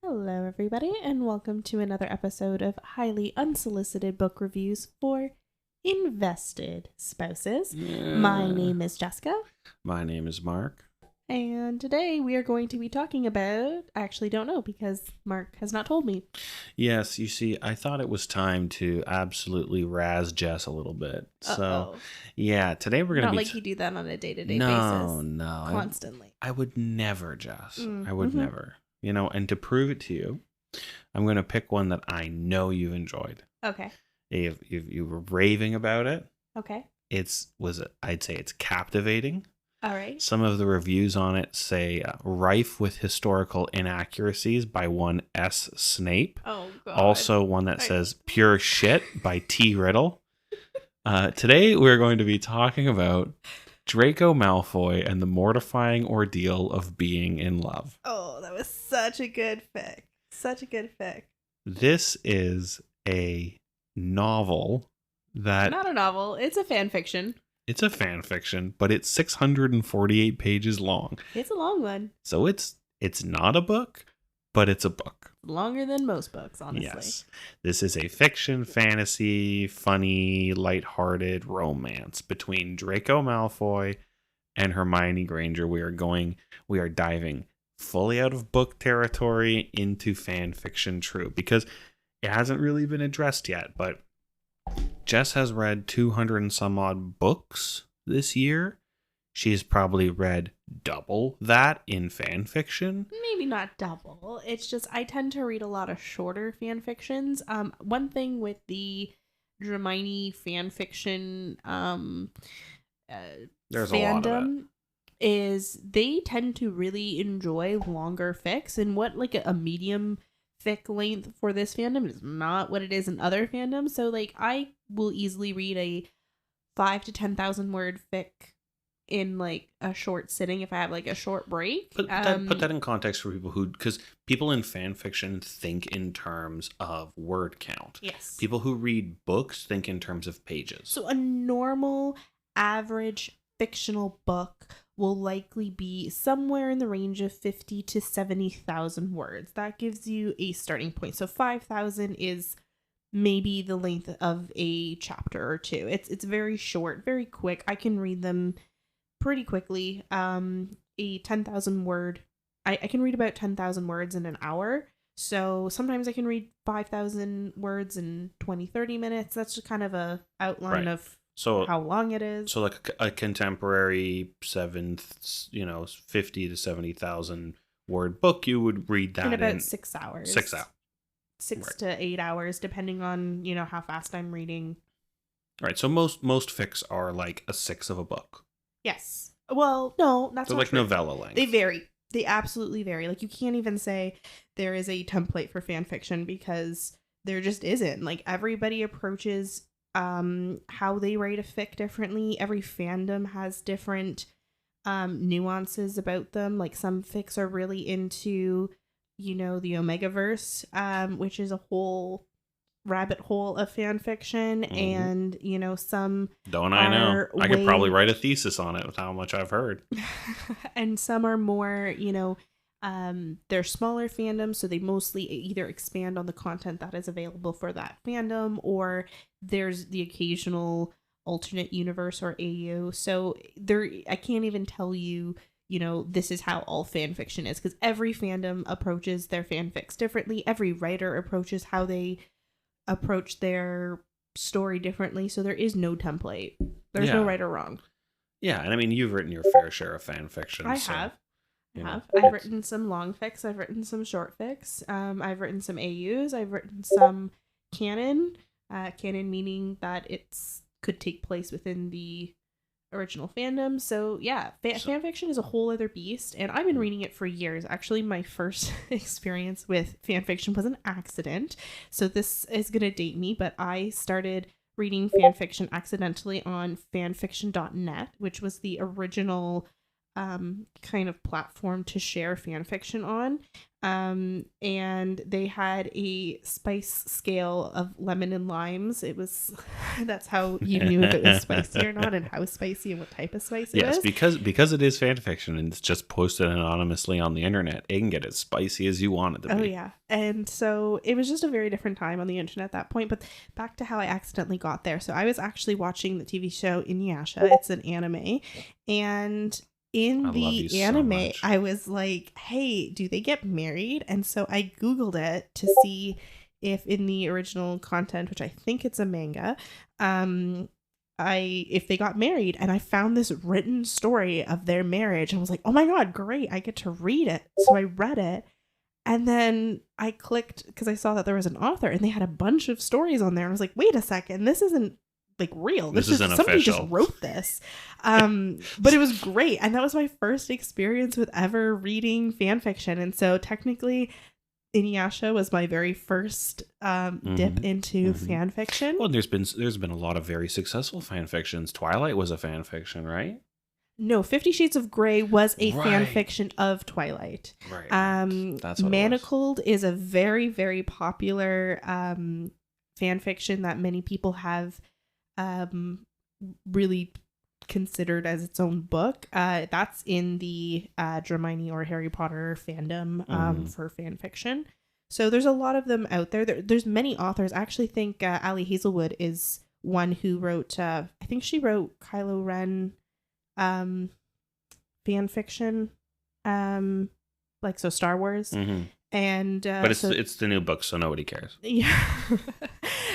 Hello, everybody, and welcome to another episode of highly unsolicited book reviews for invested spouses. My name is Jessica. My name is Mark. And today we are going to be talking about, I actually don't know because Mark has not told me. Yes, you see, I thought it was time to absolutely razz Jess a little bit. So, yeah, today we're going to Not be... like you do that on a day-to-day basis. No. Constantly. I would never, Jess. I would Mm-hmm. never. You know, and to prove it to you, I'm going to pick one that I know you've enjoyed. Okay. You were raving about it. Okay. I'd say it's captivating. All right. Some of the reviews on it say rife with historical inaccuracies by one S. Snape. Oh, God. Also one that says pure shit by T. Riddle. Today we're going to be talking about Draco Malfoy and the Mortifying Ordeal of Being in Love. Oh, that was such a good fic. Such a good fic. This is a novel that... Not a novel. It's a fan fiction. It's a fan fiction, but it's 648 pages long. It's a long one. So it's not a book, but it's a book. Longer than most books, honestly. Yes. This is a fiction, fantasy, funny, lighthearted romance between Draco Malfoy and Hermione Granger. We are diving fully out of book territory into fan fiction true, because it hasn't really been addressed yet, but Jess has read 200 and some odd books this year. She's probably read double that in fan fiction. Maybe not double. It's just I tend to read a lot of shorter fan fictions. One thing with the Hermione fan fiction There's a lot of it. Is they tend to really enjoy longer fics, and what like a medium fic length for this fandom is not what it is in other fandoms. So like I will easily read a 5,000 to 10,000 word fic in like a short sitting if I have like a short break. Put that in context for people because people in fan fiction think in terms of word count. Yes. People who read books think in terms of pages. So a normal average fictional book will likely be somewhere in the range of 50 to 70,000 words. That gives you a starting point. So 5,000 is maybe the length of a chapter or two. It's very short, very quick. I can read them pretty quickly. A 10,000 word, I can read about 10,000 words in an hour. So sometimes I can read 5,000 words in 20-30 minutes. That's just kind of a outline of how long it is. So like a contemporary 50 to 70,000 word book, you would read that in about 6 hours. 6 hours. 6 to 8 hours, depending on, how fast I'm reading. Right. So most fics are like a sixth of a book. Yes. Well, no, that's not like true. Novella length. They vary. They absolutely vary. Like, you can't even say there is a template for fan fiction because there just isn't. Like, everybody approaches how they write a fic differently. Every fandom has different nuances about them. Like, some fics are really into, the Omegaverse, which is a whole rabbit hole of fan fiction, and some don't I know I could probably write a thesis on it with how much I've heard. And some are more they're smaller fandoms, so they mostly either expand on the content that is available for that fandom, or there's the occasional alternate universe or AU. So I can't even tell you this is how all fan fiction is, because every fandom approaches their fanfics differently. Every writer approaches how they approach their story differently, so there is no template. There's no right or wrong. Yeah, and I mean, you've written your fair share of fan fiction. I have. I've written some long fics. I've written some short fics. I've written some AUs. I've written some canon. Canon meaning that it's could take place within the original fandom. So yeah, fan fiction is a whole other beast, and I've been reading it for years. Actually, my first experience with fan fiction was an accident, so this is gonna date me, but I started reading fan fiction accidentally on fanfiction.net, which was the original kind of platform to share fan fiction on. And they had a spice scale of lemon and limes. It was that's how you knew if it was spicy or not, and how spicy and what type of spice it was. because it is fan fiction and it's just posted anonymously on the internet, it can get as spicy as you want it to be. Oh yeah. And so it was just a very different time on the internet at that point. But back to how I accidentally got there. So I was actually watching the TV show Inuyasha. It's an anime, and in the anime, I was like, hey, do they get married? And so I Googled it to see if in the original content, which I think it's a manga, if they got married. And I found this written story of their marriage. I was like, oh my God, great. I get to read it. So I read it. And then I clicked because I saw that there was an author and they had a bunch of stories on there. And I was like, wait a second, this isn't like real. This isn't somebody official. Just wrote this. But it was great. And that was my first experience with ever reading fan fiction. And so technically Inuyasha was my very first dip into fan fiction. Well, there's been a lot of very successful fan fictions. Twilight was a fan fiction, right? No, 50 Shades of Grey was a fan fiction of Twilight. Right. That's what Manacled is a very, very popular fan fiction that many people have really considered as its own book. That's in the Hermione or Harry Potter fandom for fan fiction. So there's a lot of them out there. There's many authors. I actually think Ali Hazelwood is one who wrote, I think she wrote Kylo Ren fan fiction, like so Star Wars. And but it's the new book, so nobody cares. Yeah.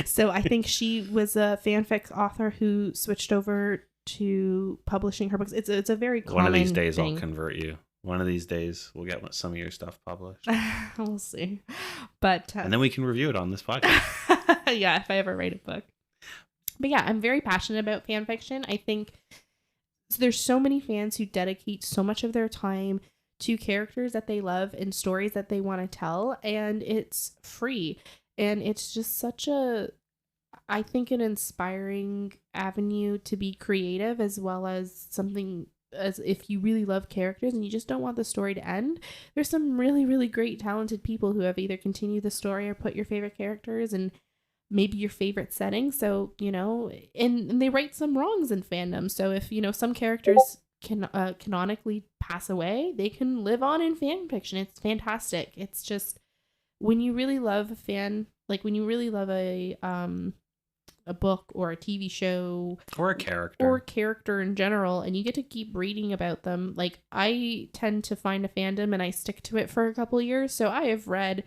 So I think she was a fanfic author who switched over to publishing her books. It's a very common One of these days thing. I'll convert you. One of these days we'll get some of your stuff published. We'll see. But and then we can review it on this podcast. Yeah, if I ever write a book. But yeah, I'm very passionate about fan fiction. I think there's so many fans who dedicate so much of their time to characters that they love and stories that they want to tell, and it's free. And it's just such I think, an inspiring avenue to be creative, as well as something as if you really love characters and you just don't want the story to end. There's some really, really great talented people who have either continued the story or put your favorite characters in maybe your favorite setting. So, and they right some wrongs in fandom. So if, some characters can canonically pass away, they can live on in fan fiction. It's fantastic. It's just when you really love when you really love a book or a TV show or a character in general, and you get to keep reading about them. Like, I tend to find a fandom and I stick to it for a couple of years. So I have read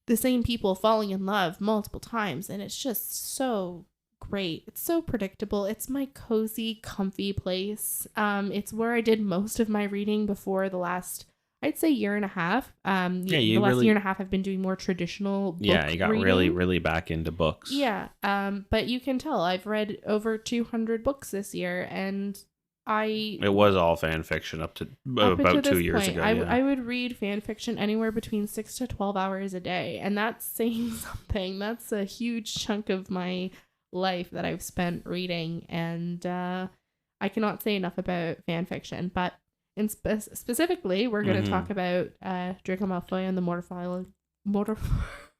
the same people falling in love multiple times, and it's just so great. It's so predictable. It's my cozy, comfy place. It's where I did most of my reading before the last, I'd say, year and a half. The last year and a half I've been doing more traditional book you got reading. really, really back into books. Yeah. But you can tell I've read over 200 books this year, and it was all fan fiction up to about 2 years ago. I would read fan fiction anywhere between 6 to 12 hours a day, and that's saying something. That's a huge chunk of my life that I've spent reading, and I cannot say enough about fan fiction. But specifically, we're going to talk about Draco Malfoy and the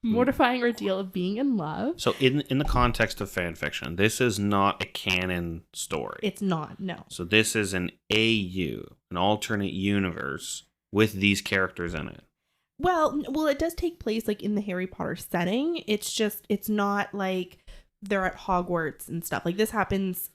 Mortifying Ordeal of Being in Love. So in the context of fan fiction, this is not a canon story. It's not, no. So this is an an alternate universe with these characters in it. Well, it does take place like in the Harry Potter setting. It's not like they're at Hogwarts and stuff. Like, this happens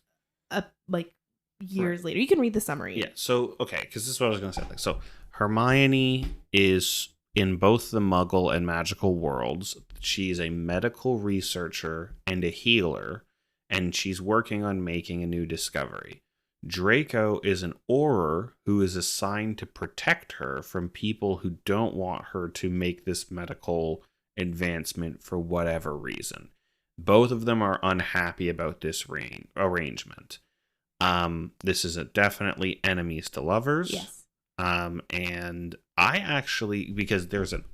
years later. You can read the summary. Yeah. So, okay, because this is what I was going to say. So Hermione is in both the Muggle and magical worlds. She's a medical researcher and a healer, and she's working on making a new discovery. Draco is an Auror who is assigned to protect her from people who don't want her to make this medical advancement for whatever reason. Both of them are unhappy about this arrangement. This is definitely enemies to lovers. Yes. And I actually, because there's an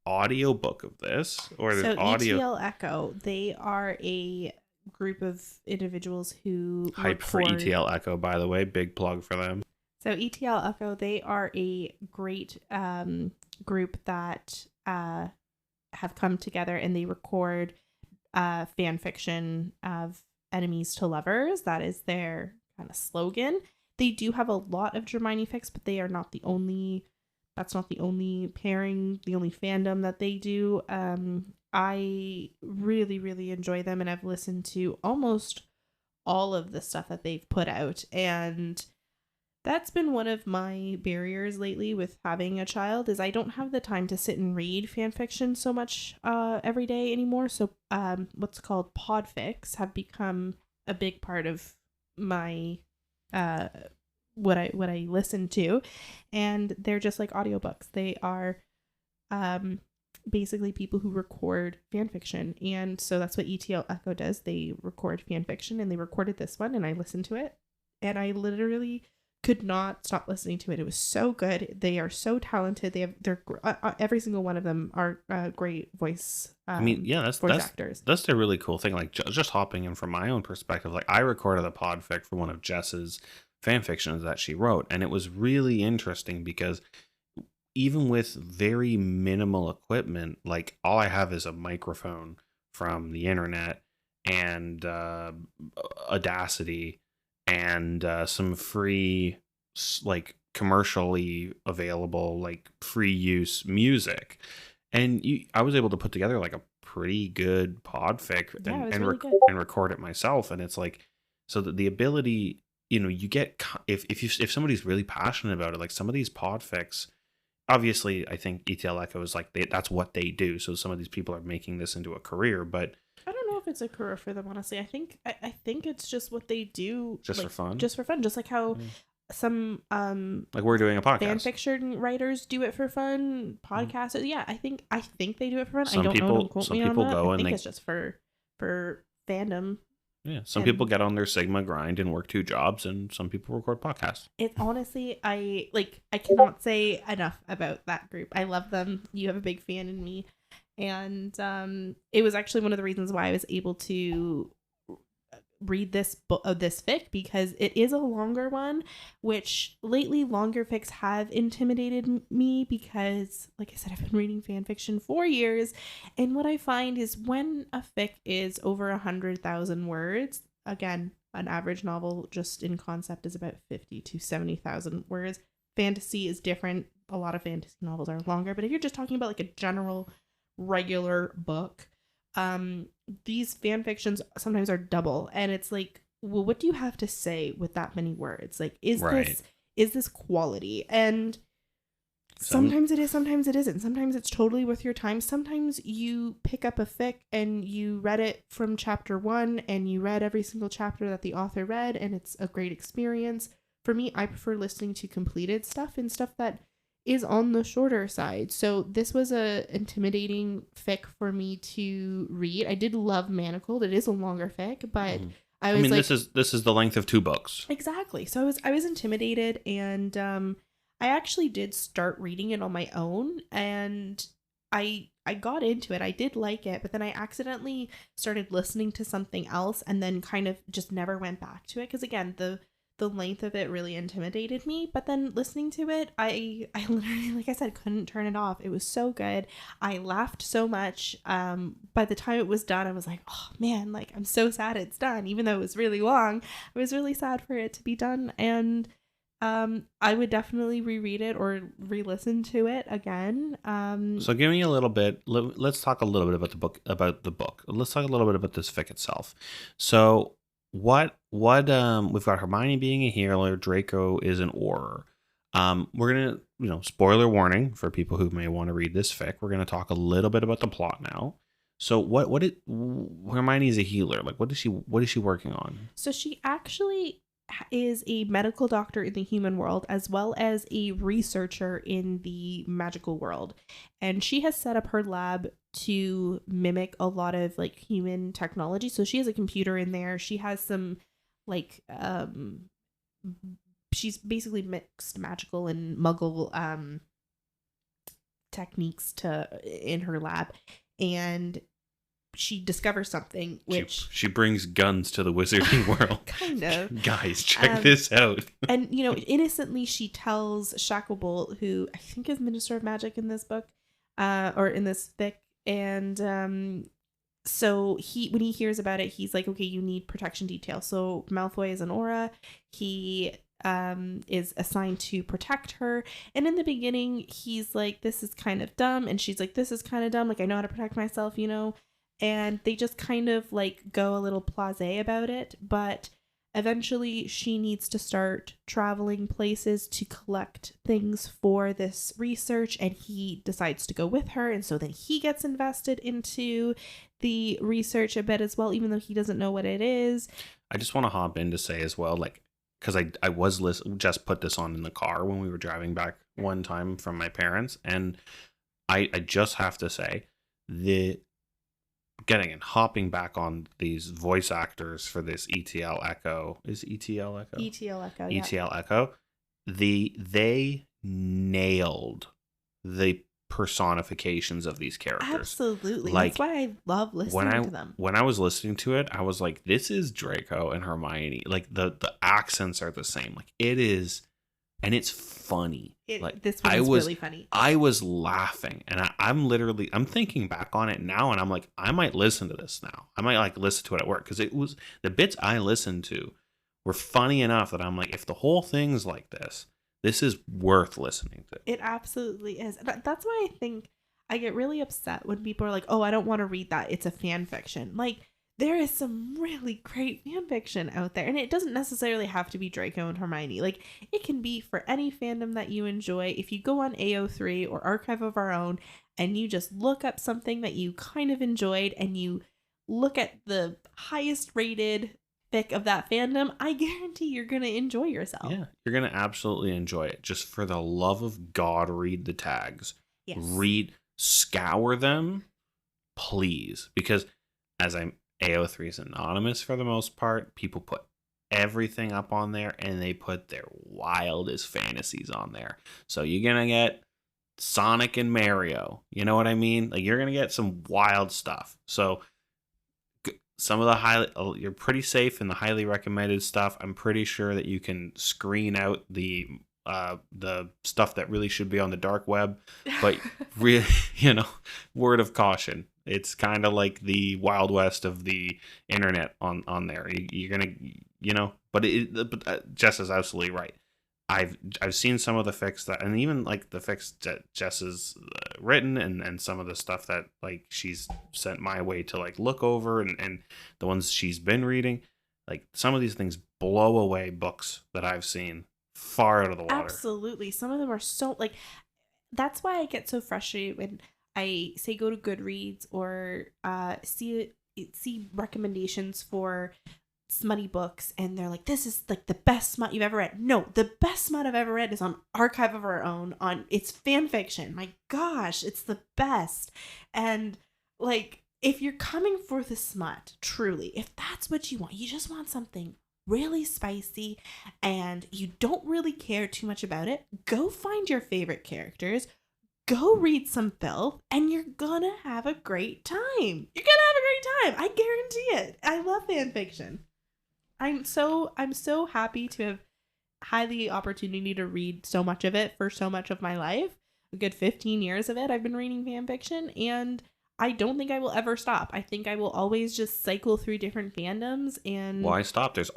audio book of this, or there's audio. ETL Echo, they are a group of individuals who hype for ETL Echo, by the way, big plug for them. So ETL Echo, they are a great group that have come together, and they record fan fiction of enemies to lovers. That is their kind of slogan. They do have a lot of Hermione fics, but they are not the only. That's not the only pairing, the only fandom that they do. I really, really enjoy them, and I've listened to almost all of the stuff that they've put out, and that's been one of my barriers lately with having a child is I don't have the time to sit and read fan fiction so much every day anymore. So what's called podfics have become a big part of my what I listen to, and they're just like audiobooks. They are basically people who record fan fiction, and so that's what ETL Echo does. They record fan fiction, and they recorded this one, and I listened to it, and I literally could not stop listening to it. It was so good. They are so talented. They're every single one of them are great voice. Voice actors. That's the really cool thing. Like just hopping in from my own perspective, like I recorded a podfic for one of Jess's fan fictions that she wrote, and it was really interesting because even with very minimal equipment, like all I have is a microphone from the internet and Audacity and some free, like commercially available, like free use music, and I was able to put together like a pretty good podfic and record it myself. And it's like, so that the ability, you get if somebody's really passionate about it, like some of these podfics. Obviously, I think ETL Echo is like that's what they do. So some of these people are making this into a career, but I don't know if it's a career for them, honestly. I think it's just what they do, just like, for fun. Just for fun, just like how some like we're doing a podcast. Fan fiction writers do it for fun. Podcasters, yeah, I think they do it for fun. Some I don't people, know. Don't quote me on that. I think and it's just for fandom. Yeah, some people get on their Sigma grind and work 2 jobs, and some people record podcasts. It honestly, I cannot say enough about that group. I love them. You have a big fan in me, and it was actually one of the reasons why I was able to read this book of this fic, because it is a longer one, which lately longer fics have intimidated me because, like I said, I've been reading fan fiction for years, and what I find is when a fic is over 100,000 words, again, an average novel just in concept is about 50 to 70,000 words. Fantasy is different. A lot of fantasy novels are longer, but if you're just talking about like a general regular book, these fan fictions sometimes are double, and it's like, well, what do you have to say with that many words? Like, is this quality? And sometimes it is, sometimes it isn't. Sometimes it's totally worth your time. Sometimes you pick up a fic and you read it from chapter 1 and you read every single chapter that the author read, and it's a great experience. For me, I prefer listening to completed stuff and stuff that is on the shorter side. So this was a intimidating fic for me to read. I did love Manacled. It is a longer fic, but I mean, like, this is the length of 2 books. Exactly. So I was intimidated, and I actually did start reading it on my own, and I got into it. I did like it, but then I accidentally started listening to something else and then kind of just never went back to it, because again, the length of it really intimidated me. But then listening to it, I literally, like I said, couldn't turn it off. It was so good. I laughed so much. By the time it was done, I was like, oh man, like I'm so sad it's done. Even though it was really long, I was really sad for it to be done. And I would definitely reread it or re-listen to it again. So give me a little bit. Let's talk a little bit about the book. Let's talk a little bit about this fic itself. So what we've got Hermione being a healer, Draco is an Auror. We're gonna, spoiler warning for people who may want to read this fic. We're gonna talk a little bit about the plot now. So Hermione is a healer. Like what is she working on? So she actually is a medical doctor in the human world as well as a researcher in the magical world, and she has set up her lab to mimic a lot of like human technology. So she has a computer in there. She has some like she's basically mixed magical and muggle techniques in her lab, and she discovers something which she brings guns to the wizarding world. kind of. Guys, check this out. And innocently she tells Shacklebolt, who I think is Minister of Magic in this book, or in this fic, and so when he hears about it, he's like, okay, you need protection detail. So Malfoy is an aura. He is assigned to protect her, and in the beginning he's like, this is kind of dumb, and she's like, this is kind of dumb, like I know how to protect myself, and they just kind of like go a little blasé about it. But eventually she needs to start traveling places to collect things for this research, and he decides to go with her, and so then he gets invested into the research a bit as well, even though he doesn't know what it is. I just want to hop in to say as well, like, because I was just put this on in the car when we were driving back one time from my parents, and I just have to say, hopping back on these voice actors for this ETL Echo. Is ETL Echo? ETL Echo, ETL Echo. They nailed the personifications of these characters. Absolutely. Like, that's why I love listening to them. When I was listening to it, I was like, this is Draco and Hermione. Like, the accents are the same. Like, it is, and it's funny. This one is really funny. I was laughing, and I'm thinking back on it now, and I'm like, I might listen to this now. I might like listen to it at work, because it was the bits I listened to were funny enough that I'm like, if the whole thing's like this is worth listening to. It absolutely is. That's why I think I get really upset when people are like, oh, I don't want to read that, it's a fan fiction. Like, there is some really great fan fiction out there, and it doesn't necessarily have to be Draco and Hermione. Like, it can be for any fandom that you enjoy. If you go on AO3 or Archive of Our Own and you just look up something that you kind of enjoyed and you look at the highest rated fic of that fandom, I guarantee you're going to enjoy yourself. Yeah, you're going to absolutely enjoy it. Just for the love of God, read the tags. Yes. Scour them, please. Because AO3 is anonymous for the most part. People put everything up on there, and they put their wildest fantasies on there. So you're going to get Sonic and Mario. You know what I mean? Like, you're going to get some wild stuff. So some of the you're pretty safe in the highly recommended stuff. I'm pretty sure that you can screen out the stuff that really should be on the dark web, but really, word of caution. It's kind of like the Wild West of the internet on there. You're gonna, but Jess is absolutely right. I've seen some of the fics that, and even like the fics that Jess has written, and some of the stuff that like she's sent my way to like look over, and the ones she's been reading. Like, some of these things blow away books that I've seen far out of the water. Absolutely. Some of them are so, like, that's why I get so frustrated when I say go to Goodreads or see recommendations for smutty books, and they're like, this is like the best smut you've ever read. No, the best smut I've ever read is on Archive of Our Own, it's fan fiction. My gosh, it's the best. And like, if you're coming for the smut, truly, if that's what you want, you just want something really spicy and you don't really care too much about it, go find your favorite characters, go read some filth, and you're gonna have a great time. You're gonna have a great time. I guarantee it. I love fan fiction. I'm so happy to have had the opportunity to read so much of it for so much of my life. A good 15 years of it I've been reading fan fiction, and I don't think I will ever stop. I think I will always just cycle through different fandoms. And why stop? There's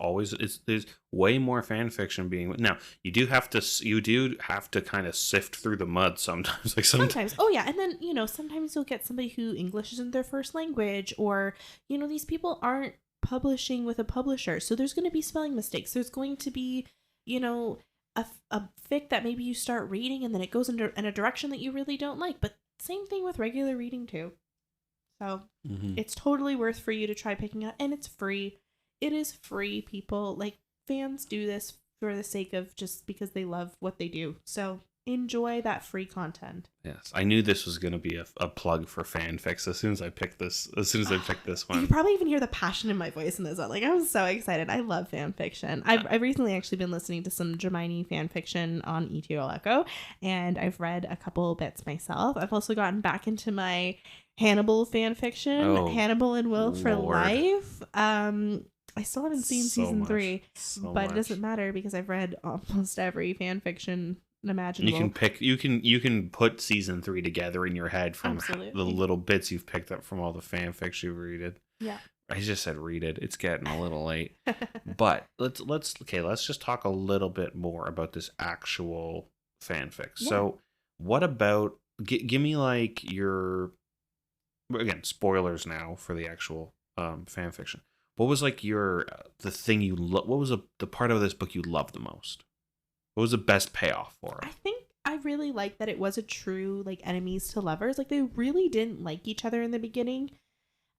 way more fan fiction being. Now, you do have to kind of sift through the mud sometimes. Like sometimes. Oh yeah, and then sometimes you'll get somebody who English isn't their first language, or these people aren't publishing with a publisher, so there's going to be spelling mistakes. There's going to be a fic that maybe you start reading and then it goes in a direction that you really don't like. But same thing with regular reading too. So It's totally worth for you to try picking up, and it's free. It is free, people. Like, fans do this for the sake of just because they love what they do. So enjoy that free content. Yes, I knew this was going to be a plug for fanfics as soon as I picked this. As soon as I picked this one, you probably even hear the passion in my voice in this one. Like, I'm so excited. I love fan fiction. I've recently actually been listening to some Hermione fan fiction on ETL Echo, and I've read a couple bits myself. I've also gotten back into my Hannibal fanfiction, Oh, Hannibal and Will for Lord. life. I still haven't seen So season much. 3, So but much. it doesn't matter because I've read almost every fanfiction imaginable. You can pick. You can put season 3 together in your head from Absolutely. the little bits you've picked up from all the fanfics you've read. Yeah. I just said read it. It's getting a little late. But let's just talk a little bit more about this actual fanfic. Yeah. So, what about give me like your, again, spoilers now for the actual fanfiction. What was like your the thing you what was the part of this book you loved the most? What was the best payoff for I it? think I really liked that it was a true like enemies to lovers. Like they really didn't like each other in the beginning.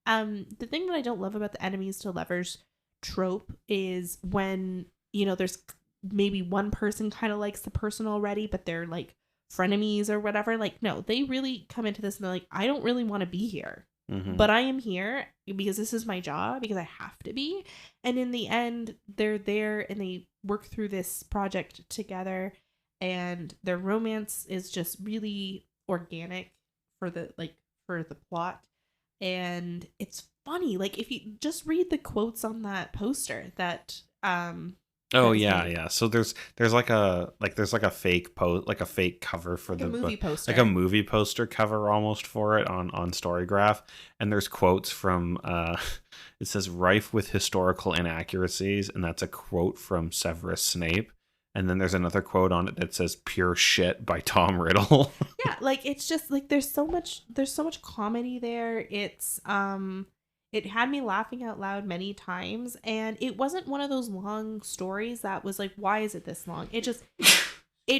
The thing that I don't love about the enemies to lovers trope is when, there's maybe one person kind of likes the person already, but they're like frenemies or whatever. Like, no, they really come into this and they're like, I don't really want to be here, but I am here because this is my job, because I have to be. And in the end, they're there and they work through this project together, and their romance is just really organic for the plot. And it's funny, like if you just read the quotes on that poster that Oh that is yeah, made. yeah. So there's like a fake like a fake cover for Like a the movie book, poster. like a movie poster cover almost for it on Storygraph, and there's quotes from it says rife with historical inaccuracies, and that's a quote from Severus Snape. And then there's another quote on it that says pure shit by Tom Riddle. Yeah, like it's just like there's so much comedy there. It's it had me laughing out loud many times, and it wasn't one of those long stories that was like, why is it this long? It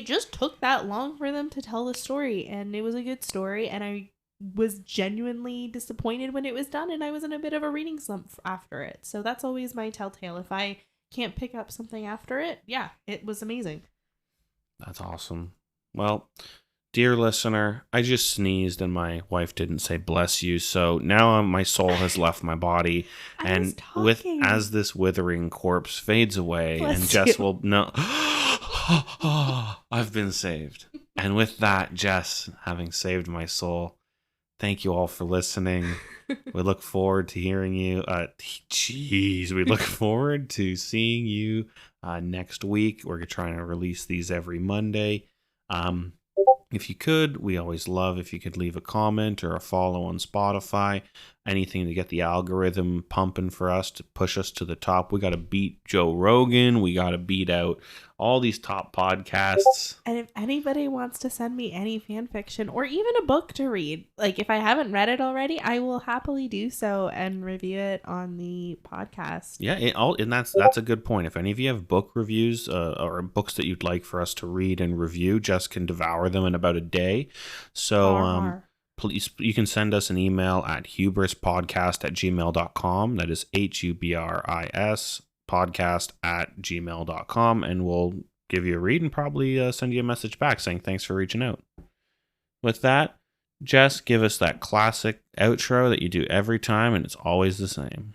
just took that long for them to tell the story, and it was a good story, and I was genuinely disappointed when it was done, and I was in a bit of a reading slump after it. So that's always my telltale. If I can't pick up something after it, yeah, it was amazing. That's awesome. Well, dear listener, I just sneezed and my wife didn't say bless you, so now my soul has left my body, and as this withering corpse fades away, Bless and Jess you. will no, I've been saved. And with that, Jess, having saved my soul, thank you all for listening. We look forward to hearing you. We look forward to seeing you next week. We're trying to release these every Monday. If you could, we always love if you could leave a comment or a follow on Spotify. Anything to get the algorithm pumping for us, to push us to the top. We got to beat Joe Rogan. We got to beat out all these top podcasts. And if anybody wants to send me any fan fiction or even a book to read, like if I haven't read it already, I will happily do so and review it on the podcast. Yeah, and that's a good point. If any of you have book reviews or books that you'd like for us to read and review, Jess can devour them in about a day. So please, you can send us an email at hubrispodcast@gmail.com. That is HUBRIS podcast@gmail.com, and we'll give you a read and probably send you a message back saying thanks for reaching out. With that, Jess, give us that classic outro that you do every time, and it's always the same.